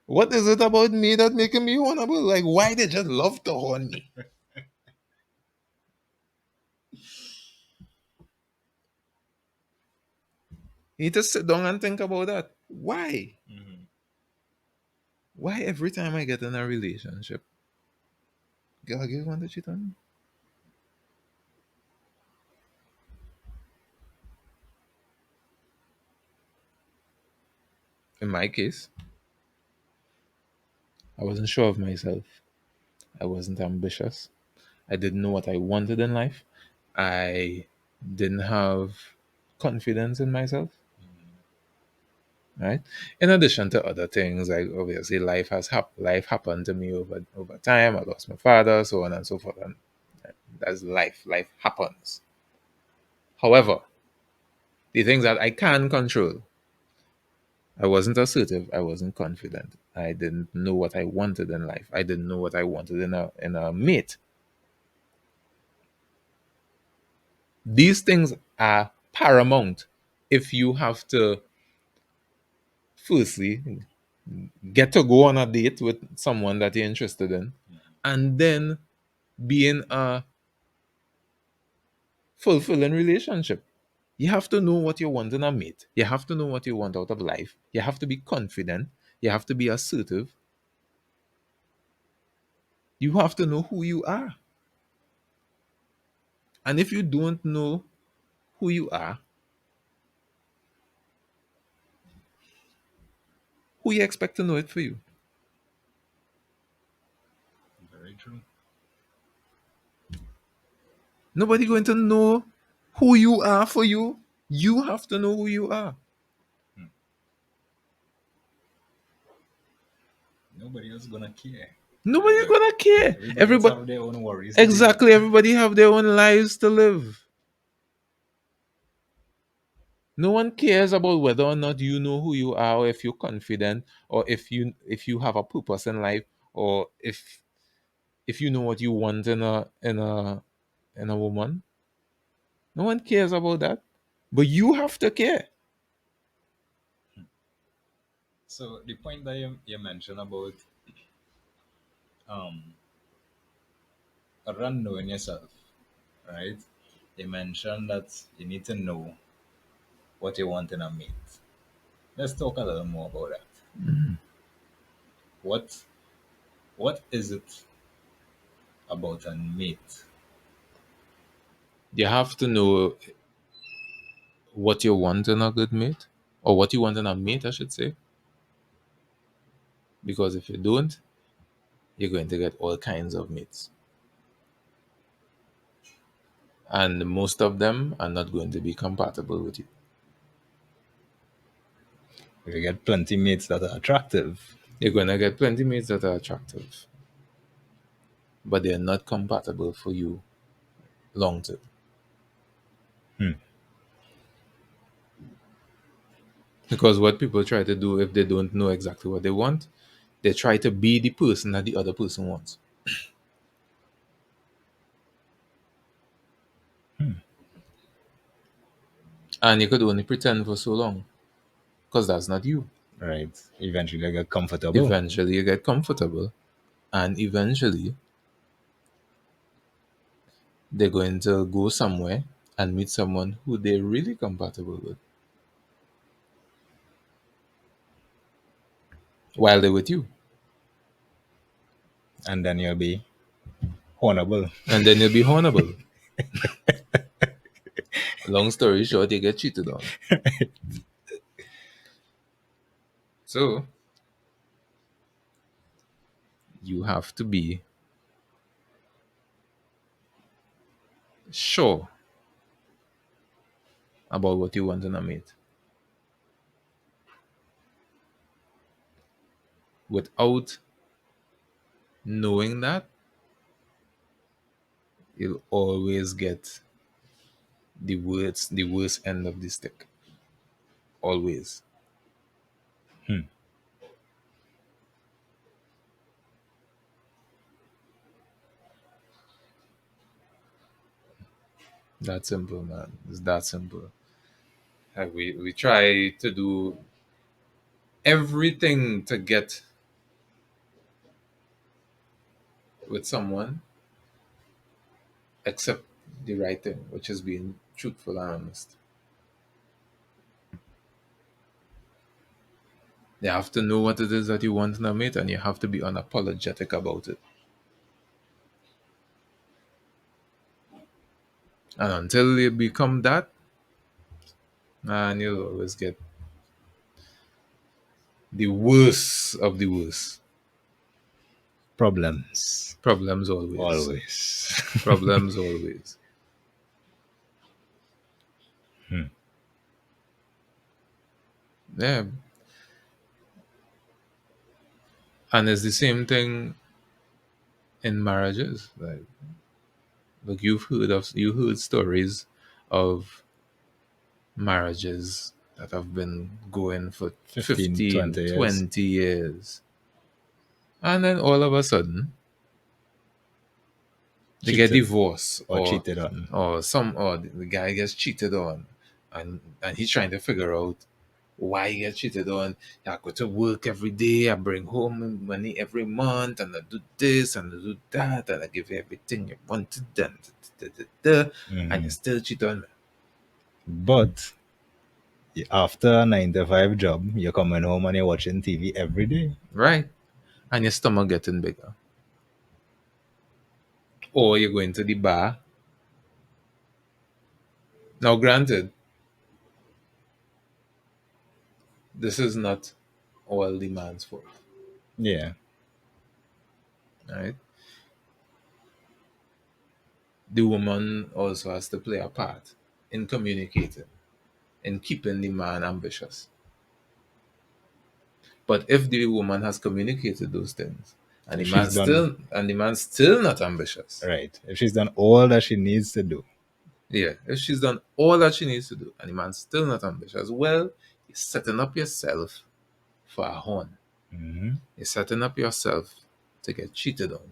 Speaker 1: What is it about me that making me honorable? Like, why they just love to horn me? You need to sit down and think about that. Why?
Speaker 2: Mhm.
Speaker 1: Why every time I get in a relationship, girl give want to cheat on me? In my case, I wasn't sure of myself. I wasn't ambitious. I didn't know what I wanted in life. I didn't have confidence in myself. right? In addition to other things, like obviously life happened to me over time. I lost my father, so on and so forth, and that's life. Life happens. However, the things that I can control, I wasn't assertive. I wasn't confident. I didn't know what I wanted in life. I didn't know what I wanted in a mate. These things are paramount if you have to firstly get to go on a date with someone that you're interested in, and then be in a fulfilling relationship. You have to know what you want in a mate. You have to know what you want out of life. You have to be confident. You have to be assertive. You have to know who you are. And if you don't know who you are, who you expect to know it for you?
Speaker 2: Very true.
Speaker 1: Nobody going to know who you are for you. You have to know who you are.
Speaker 2: Hmm. Nobody else gonna care
Speaker 1: Nobody's
Speaker 2: either.
Speaker 1: gonna care.
Speaker 2: Everybody else
Speaker 1: Everybody,
Speaker 2: have their own worries to deal with.
Speaker 1: exactly. Everybody have their own lives to live. No one cares about whether or not you know who you are, or if you're confident, or if you have a purpose in life, or if you know what you want in a woman. No one cares about that. But you have to care.
Speaker 2: So the point that you mentioned about um around knowing yourself, right? You mentioned that you need to know what you want in a mate. Let's talk a little more about that. What what is it about a mate?
Speaker 1: You have to know what you want in a good mate, or what you want in a mate, I should say. Because if you don't, you're going to get all kinds of mates. And most of them are not going to be compatible with you.
Speaker 2: You get plenty mates that are attractive.
Speaker 1: You're going to get plenty mates that are attractive, but they're not compatible for you long term.
Speaker 2: Hmm.
Speaker 1: Because what people try to do if they don't know exactly what they want, they try to be the person that the other person wants. And you could only pretend for so long because that's not you.
Speaker 2: Right. Eventually I get comfortable.
Speaker 1: Eventually, you get comfortable, and eventually, they're going to go somewhere and meet someone who they're really compatible with while they're with you.
Speaker 2: And then you'll be honorable.
Speaker 1: And then you'll be honorable. Long story short, you get cheated on. So, you have to be sure about what you want in a mate. Without knowing that, you'll always get the worst end of the stick. Always.
Speaker 2: Hmm.
Speaker 1: That simple, man. It's that simple. We try to do everything to get with someone except the right thing, which is being truthful and honest. You have to know what it is that you want in a mate, and you have to be unapologetic about it. And until you become that, and you'll always get the worst of the worst.
Speaker 2: Problems.
Speaker 1: Problems always.
Speaker 2: Always.
Speaker 1: Problems always.
Speaker 2: Hmm.
Speaker 1: Yeah. And it's the same thing in marriages. Like you heard stories of marriages that have been going for
Speaker 2: 15,
Speaker 1: 15,
Speaker 2: 20 years.
Speaker 1: 20 years, and then all of a sudden they get
Speaker 2: Cheated
Speaker 1: divorced,
Speaker 2: or cheated on.
Speaker 1: or the guy gets cheated on, and he's trying to figure out why he gets cheated on. I go to work every day, I bring home money every month, and I do this and I do that, and I give you everything you wanted, and and you
Speaker 2: Hmm.
Speaker 1: still cheat on me.
Speaker 2: But after a 9 to 5 job, you're coming home and you're watching TV every day.
Speaker 1: Right? And your stomach getting bigger. Or you're going to the bar. Now, granted, this is not all the man's fault,
Speaker 2: Yeah.
Speaker 1: right? The woman also has to play a part in communicating, in keeping the man ambitious. But if the woman has communicated those things,
Speaker 2: If she's done
Speaker 1: and the man's still not ambitious,
Speaker 2: right, if she's done all that she needs to do.
Speaker 1: yeah, if she's done all that she needs to do and the man's still not ambitious, well, you're setting up yourself for a horn.
Speaker 2: Hmm.
Speaker 1: You're setting up yourself to get cheated on.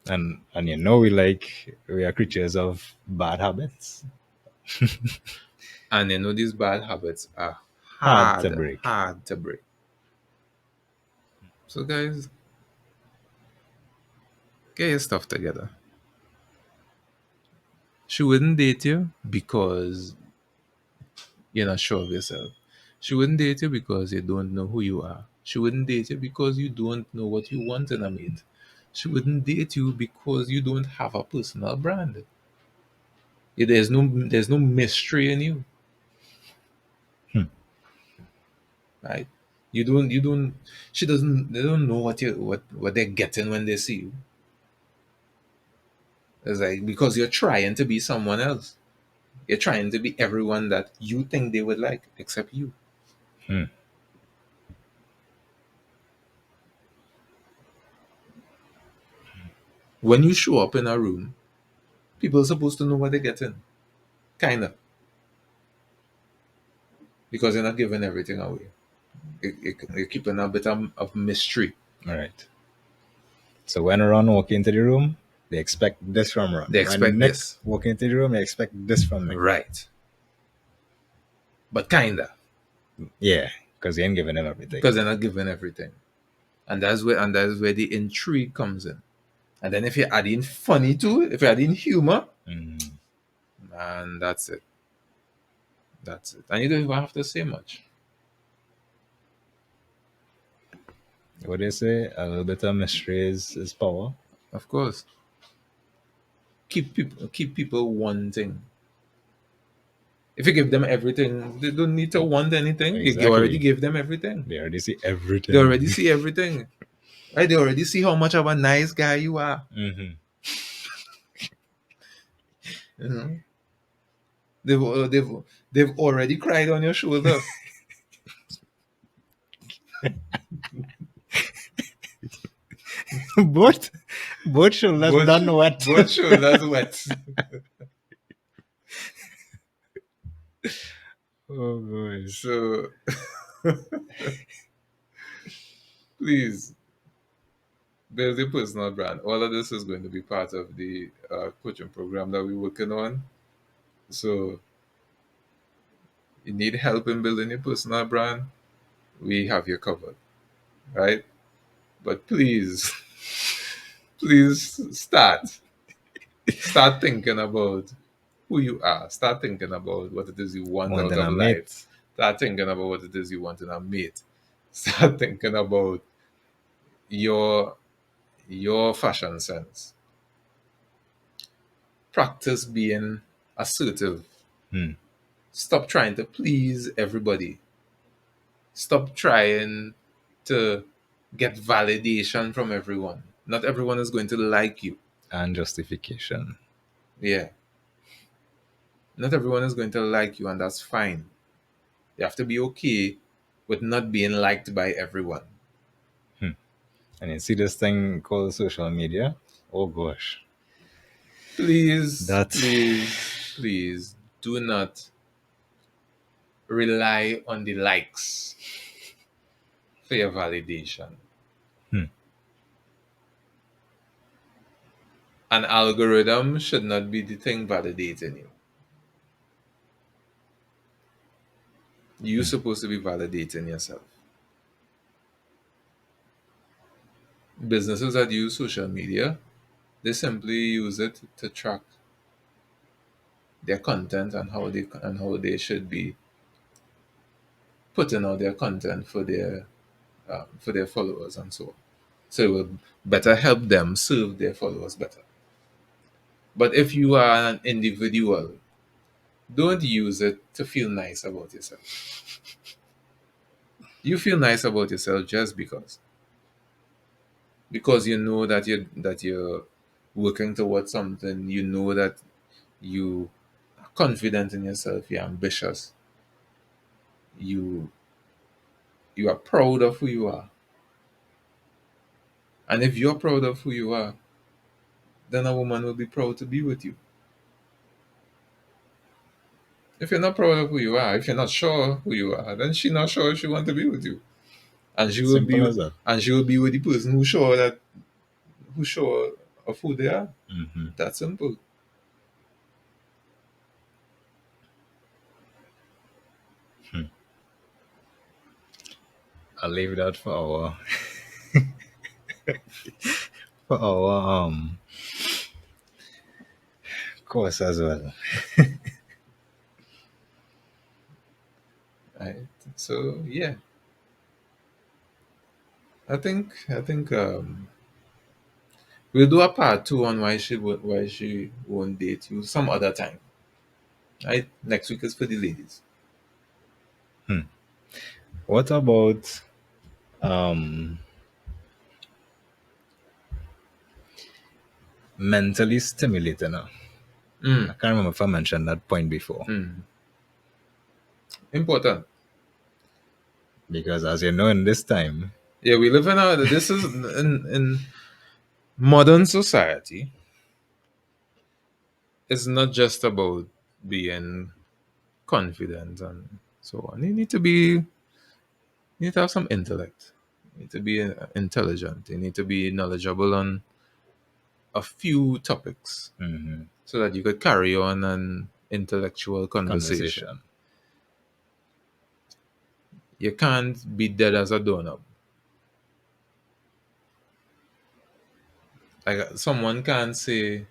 Speaker 2: And you know we are creatures of bad habits.
Speaker 1: And you know these bad habits are
Speaker 2: Hard to break.
Speaker 1: hard to break. So guys, get your stuff together. She wouldn't date you because you're not sure of yourself. She wouldn't date you because you don't know who you are. She wouldn't date you because you don't know what you want in a mate. She wouldn't date you because you don't have a personal brand. Yeah, there's no mystery in you,
Speaker 2: Hmm.
Speaker 1: right? You don't she doesn't they don't know what they're getting when they see you. It's like because you're trying to be someone else. You're trying to be everyone that you think they would like, except you.
Speaker 2: Hmm.
Speaker 1: When you show up in a room, people are supposed to know what they're getting. Kinda. Because you're not giving everything away. You're keeping a bit of mystery.
Speaker 2: All right. So when Ron walk into the room, they expect this from Ron.
Speaker 1: They
Speaker 2: When
Speaker 1: expect
Speaker 2: Nick
Speaker 1: this.
Speaker 2: walk into the room, they expect this from Nick.
Speaker 1: Right. But kinda.
Speaker 2: Yeah, because he ain't giving them everything.
Speaker 1: Because they're not giving everything. And that's where the intrigue comes in. And then if you're adding funny to it, if you're adding humor,
Speaker 2: Mm.
Speaker 1: man, that's it. That's it. And you don't even have to say much.
Speaker 2: What do you say? A little bit of mystery is power.
Speaker 1: Of course. Keep people wanting. If you give them everything, they don't need to want anything. You already
Speaker 2: Exactly.
Speaker 1: give them everything.
Speaker 2: They already see
Speaker 1: They
Speaker 2: everything.
Speaker 1: already see everything. Right? They already see how much of a nice guy you are.
Speaker 2: Hmm.
Speaker 1: You know? They've already cried on your shoulder.
Speaker 2: both both shoulders
Speaker 1: Both
Speaker 2: done wet.
Speaker 1: both shoulders wet.
Speaker 2: Oh boy.
Speaker 1: So please build your personal brand. All of this is going to be part of the coaching program that we're working on. So you need help in building your personal brand, we have you covered, right? But please, please start thinking about who you are. Start thinking about what it is you want out
Speaker 2: Wanting
Speaker 1: of
Speaker 2: a
Speaker 1: life.
Speaker 2: mate.
Speaker 1: Start thinking about what it is you want in a mate. Start thinking about your your fashion sense. Practice being assertive.
Speaker 2: Hmm.
Speaker 1: Stop trying to please everybody. Stop trying to get validation from everyone. Not everyone is going to like you.
Speaker 2: And justification.
Speaker 1: Yeah. Not everyone is going to like you, and that's fine. You have to be okay with not being liked by everyone.
Speaker 2: And you see this thing called social media. Oh gosh,
Speaker 1: Please,
Speaker 2: that.
Speaker 1: please, please do not rely on the likes for your validation.
Speaker 2: Hmm.
Speaker 1: An algorithm should not be the thing validating you. You're
Speaker 2: Hmm.
Speaker 1: supposed to be validating yourself. Businesses that use social media, they simply use it to track their content and how they should be putting out their content for their followers and so on. So it will better help them serve their followers better. But if you are an individual, don't use it to feel nice about yourself. You feel nice about yourself just because you know that you're working towards something. You know that you are confident in yourself. You're ambitious. You you are proud of who you are. And if you're proud of who you are, then a woman will be proud to be with you. If you're not proud of who you are, if you're not sure who you are, then she's not sure if she wants to be with you. And she will
Speaker 2: Simple
Speaker 1: be
Speaker 2: as that.
Speaker 1: and she will be with the person who's sure of who they are.
Speaker 2: Hmm.
Speaker 1: That's simple.
Speaker 2: I'll leave that for our course as well.
Speaker 1: Right? So yeah, I think we'll do a part two on why she won't date you some other time. Right? Next week is for the ladies.
Speaker 2: Hmm. What about um mentally stimulating her? I
Speaker 1: Mm,
Speaker 2: can't remember if I mentioned that point before.
Speaker 1: mm. Important.
Speaker 2: Because as you know, in this time,
Speaker 1: Yeah, we live in a this is in modern society. It's not just about being confident and so on. You need to have some intellect. You need to be intelligent. You need to be knowledgeable on a few topics
Speaker 2: mhm,
Speaker 1: so that you could carry on an intellectual conversation.
Speaker 2: conversation.
Speaker 1: You can't be dead as a doorknob. Like someone can't say,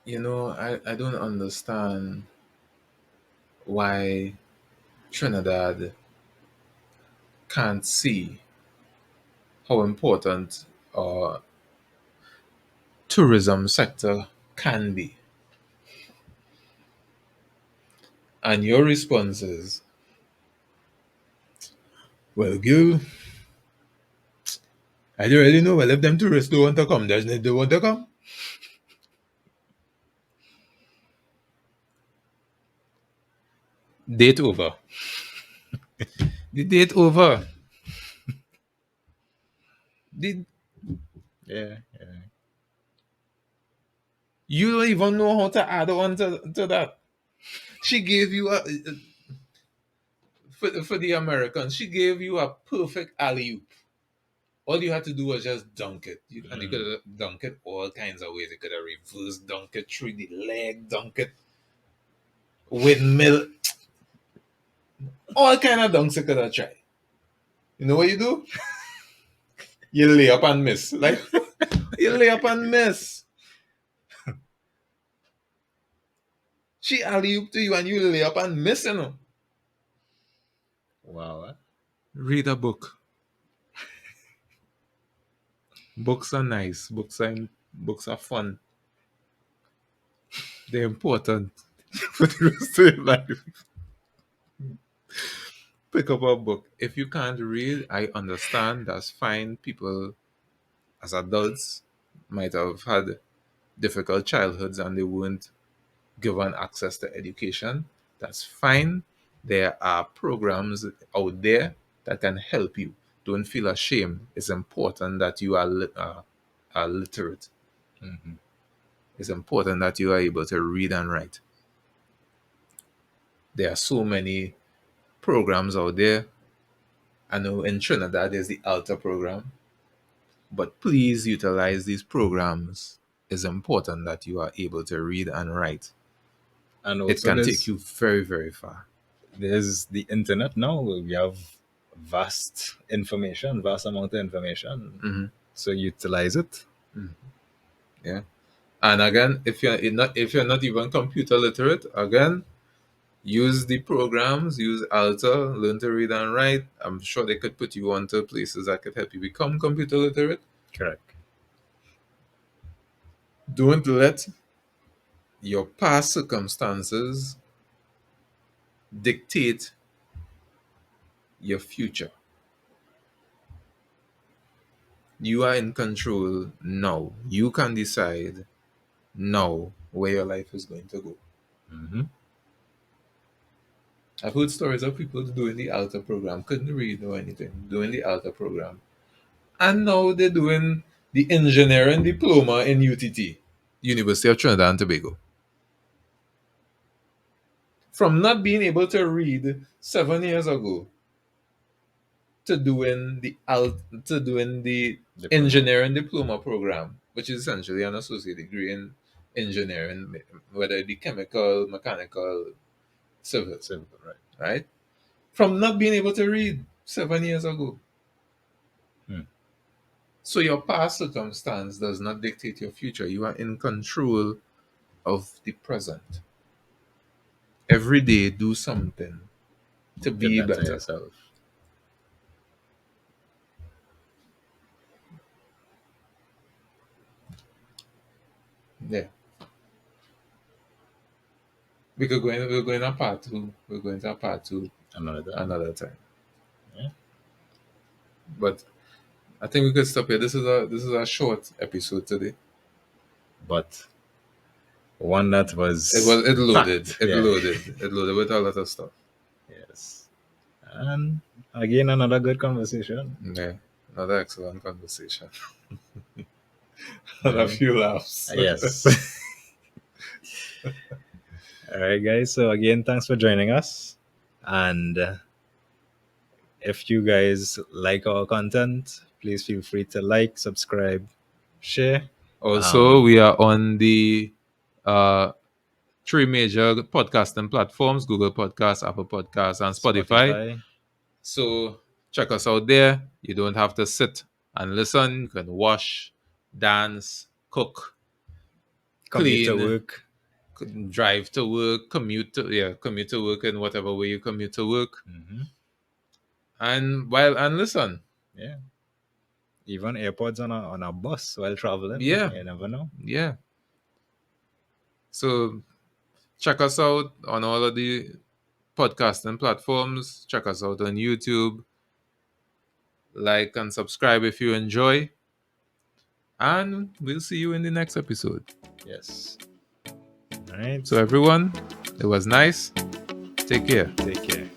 Speaker 1: I don't understand why Trinidad can't see how important our tourism sector can be. And your response is, well, Gil, I don't really know. Well, if them tourists don't want to come, they don't want to come. Date over. The date over. The,
Speaker 2: Yeah, yeah.
Speaker 1: you don't even know how to add on to that. She gave you for the Americans, she gave you a perfect alley oop. All you had to do was just dunk it. And you could
Speaker 2: Mm.
Speaker 1: have dunk it all kinds of ways. You could have reverse dunk it through the leg, dunk it, windmill, all kind of dunks you could have tried. You know what you do? You lay up and miss. Like, you lay up and miss. She alley oop to you and you lay up and miss,
Speaker 2: Wow.
Speaker 1: Read a book. Books are nice. Books are fun. They're important for the rest of your life. Pick up a book. If you can't read, I understand. That's fine. People, as adults, might have had difficult childhoods and they weren't given access to education. That's fine. There are programs out there that can help you. Don't feel ashamed. It's important that you are literate.
Speaker 2: Mm-hmm.
Speaker 1: It's important that you are able to read and write. There are so many programs out there. I know in Trinidad there's the Alta program, but please utilize these programs. It's important that you are able to read and write.
Speaker 2: And
Speaker 1: It
Speaker 2: also
Speaker 1: can take you very, very far.
Speaker 2: there's the internet now. We have vast amount of information.
Speaker 1: Mm-hmm.
Speaker 2: So utilize it.
Speaker 1: Yeah. And again, if you're not even computer literate, again, use the programs, use Alta, learn to read and write. I'm sure they could put you onto places that could help you become computer literate.
Speaker 2: Correct.
Speaker 1: Don't let your past circumstances dictate your future. You are in control now. You can decide now where your life is going to go.
Speaker 2: Mm-hmm.
Speaker 1: I've heard stories of people doing the Alta program, couldn't read or anything, doing the Alta program. And now they're doing the engineering diploma in UTT, University of Trinidad and Tobago. From not being able to read 7 years ago to doing the
Speaker 2: Diploma.
Speaker 1: engineering diploma program, which is essentially an associate degree in engineering, whether it be chemical, mechanical, civil,
Speaker 2: Simple, right?
Speaker 1: right? From not being able to read 7 years ago.
Speaker 2: Hmm.
Speaker 1: So your past circumstance does not dictate your future. You are in control of the present. Every day, do something to
Speaker 2: To
Speaker 1: be
Speaker 2: better
Speaker 1: better.
Speaker 2: yourself.
Speaker 1: Yeah. We're going to part two. We're going to part two
Speaker 2: Another time.
Speaker 1: another time.
Speaker 2: Yeah.
Speaker 1: But I think we could stop here. This is a short episode today.
Speaker 2: But one that was
Speaker 1: It loaded.
Speaker 2: packed.
Speaker 1: It
Speaker 2: Yeah.
Speaker 1: loaded. It loaded with a lot of stuff.
Speaker 2: Yes. And again, another good conversation.
Speaker 1: Yeah. Another excellent conversation.
Speaker 2: All
Speaker 1: And a
Speaker 2: right.
Speaker 1: few laughs.
Speaker 2: Yes. All right, guys. So again, thanks for joining us. And if you guys like our content, please feel free to like, subscribe, share.
Speaker 1: Also, we are on the uh, three major podcasting platforms: Google Podcasts, Apple Podcasts, and Spotify.
Speaker 2: Spotify,
Speaker 1: So check us out there. You don't have to sit and listen. You can wash, dance, cook,
Speaker 2: commute to
Speaker 1: clean,
Speaker 2: work.
Speaker 1: drive to work, commute to work in whatever way you commute to work,
Speaker 2: Hmm.
Speaker 1: and listen.
Speaker 2: Yeah. Even AirPods on a bus while traveling.
Speaker 1: Yeah,
Speaker 2: You never know.
Speaker 1: yeah. So check us out on all of the podcasting platforms. Check us out on YouTube. Like and subscribe if you enjoy. And we'll see you in the next episode.
Speaker 2: Yes. All right.
Speaker 1: So, everyone, it was nice. Take care.
Speaker 2: Take care.